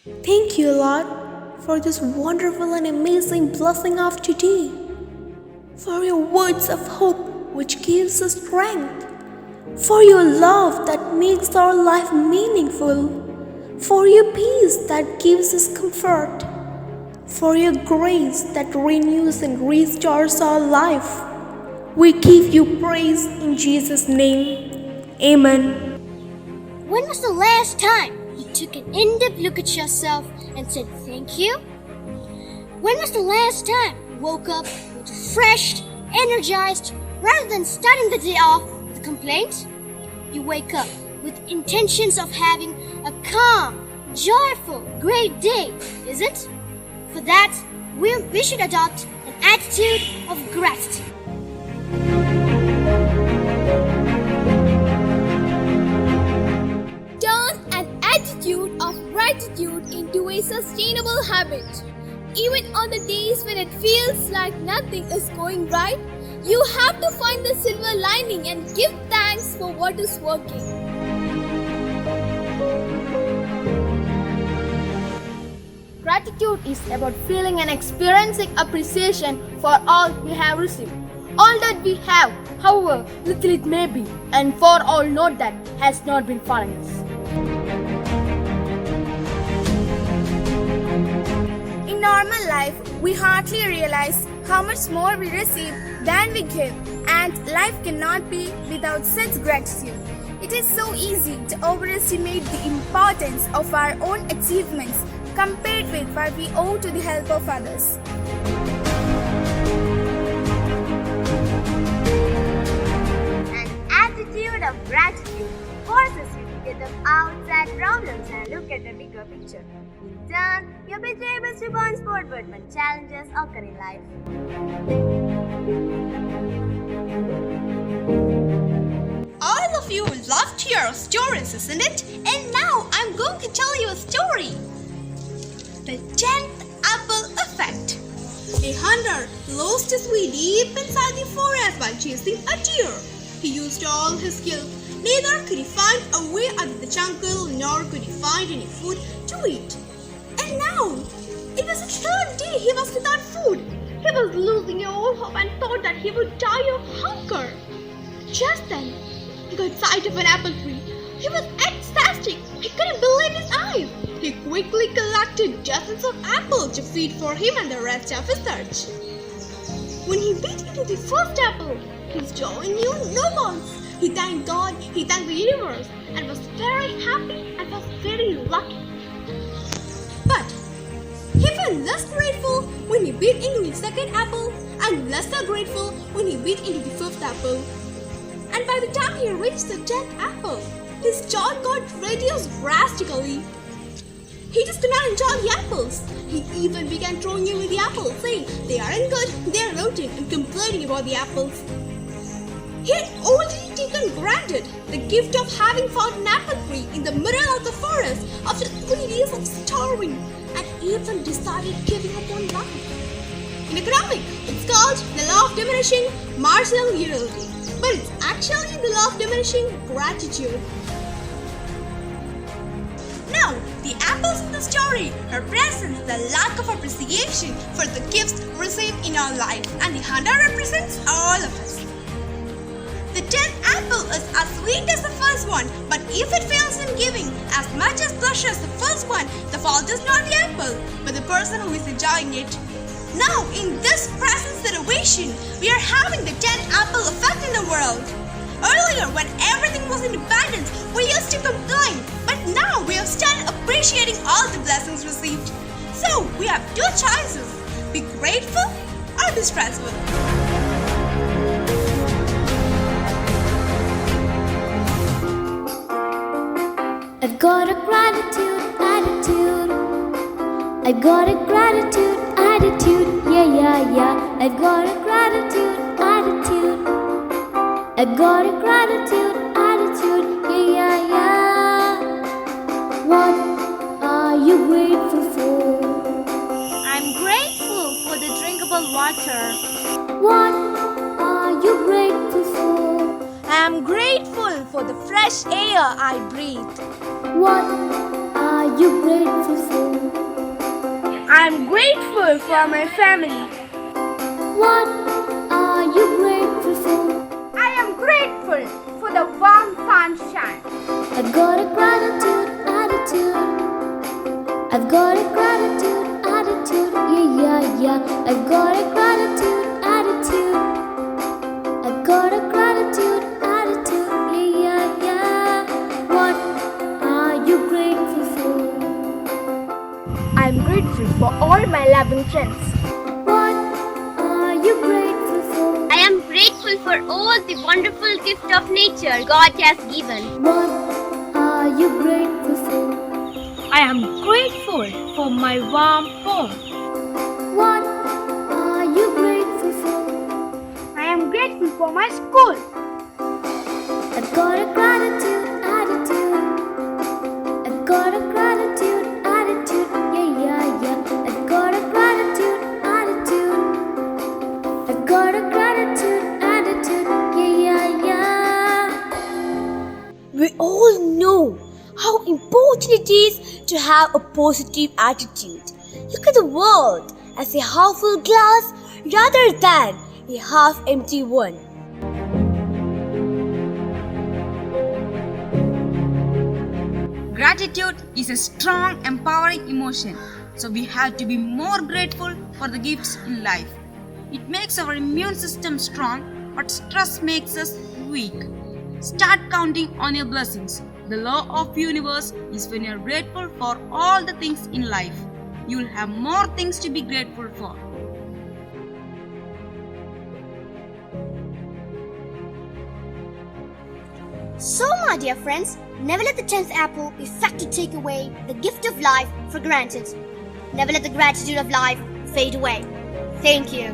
Thank you, Lord, for this wonderful and amazing blessing of today, for your words of hope which gives us strength, for your love that makes our life meaningful, for your peace that gives us comfort, for your grace that renews and restores our life. We give you praise in Jesus' name. Amen. When was the last time you took an in-depth look at yourself and said thank you? When was the last time you woke up refreshed, energized, rather than starting the day off with complaints? You wake up with intentions of having a calm, joyful, great day, is it? For that, we should adopt an attitude of gratitude. Turn an attitude of gratitude into a sustainable habit. Even on the days when it feels like nothing is going right, you have to find the silver lining and give thanks for what is working. Gratitude is about feeling and experiencing appreciation for all we have received. All that we have, however little it may be, and for all note that has not been for us. In normal life, we hardly realize how much more we receive than we give, and life cannot be without such gratitude. It is so easy to overestimate the importance of our own achievements compared with what we owe to the help of others. An attitude of gratitude forces you to get up outside problems and look at the bigger picture. In turn, you'll be able to burn forward when challenges occur in life. All of you love to hear stories, isn't it? And now I'm going to tell you a story. The 10th apple effect. A hunter lost his way deep inside the forest while chasing a deer. He used all his skill. Neither could he find a way out of the jungle, nor could he find any food to eat. And now, it was the third day he was without food. He was losing all hope and thought that he would die of hunger. Just then, he got sight of an apple tree. He was ecstatic. He couldn't believe his eyes. He quickly collected dozens of apples to feed for him and the rest of his search. When he bit into the first apple, his joy knew no bounds. He thanked God, he thanked the universe, and was very happy and was very lucky. But he felt less grateful when he bit into the second apple, and less so grateful when he bit into the fifth apple. And by the time he reached the 10th apple, his joy got reduced drastically. He just could not enjoy the apples. He even began throwing away the apples, saying they aren't good, they are rotten, and complaining about the apples. He had already taken granted the gift of having found an apple tree in the middle of the forest after 3 days of starving, and even decided giving up on life. In economics, it's called the law of diminishing marginal utility, but it's actually the law of diminishing gratitude. Now, the apples in the story represents the lack of appreciation for the gifts received in our life, and the hunter represents all of us. The 10th apple is as sweet as the first one, but if it fails in giving as much as pleasure as the first one, the fault is not the apple, but the person who is enjoying it. Now, in this present situation, we are having the 10th apple effect in the world. Earlier, when everything was in abundance, we used to complain, but now we have started appreciating all the blessings received. So, we have two choices: be grateful or be stressful. I've got a gratitude attitude. I've got a gratitude attitude. Yeah. I've got a gratitude attitude. I've got a gratitude attitude. Yeah. What are you grateful for? I'm grateful for the drinkable water. What are you grateful for? I'm grateful for the fresh air I breathe. What are you grateful for? I'm grateful for my family. What are you grateful for? I am grateful for the warm sunshine. I've got a gratitude attitude. I've got a gratitude attitude. Yeah. I've got a gratitude attitude. I've got a gratitude attitude. Yeah. What are you grateful for? I'm grateful for all my loving friends. What are you grateful for? I am grateful for all the wonderful gift of nature God has given. What are you grateful for? I am grateful for my warm home. What are you grateful for? I am grateful for my school. I've got a gratitude attitude. I've got a gratitude attitude. Yeah. I've got a gratitude attitude. I've got a gratitude attitude. Yeah. We all know how important it is to have a positive attitude. Look at the world as a half full glass rather than a half empty one. Gratitude is a strong, empowering emotion, so we have to be more grateful for the gifts in life. It makes our immune system strong, but stress makes us weak. Start counting on your blessings. The law of universe is when you're grateful for all the things in life, you'll have more things to be grateful for. So, my dear friends, never let the 10th apple be fact to take away the gift of life for granted. Never let the gratitude of life fade away. Thank you.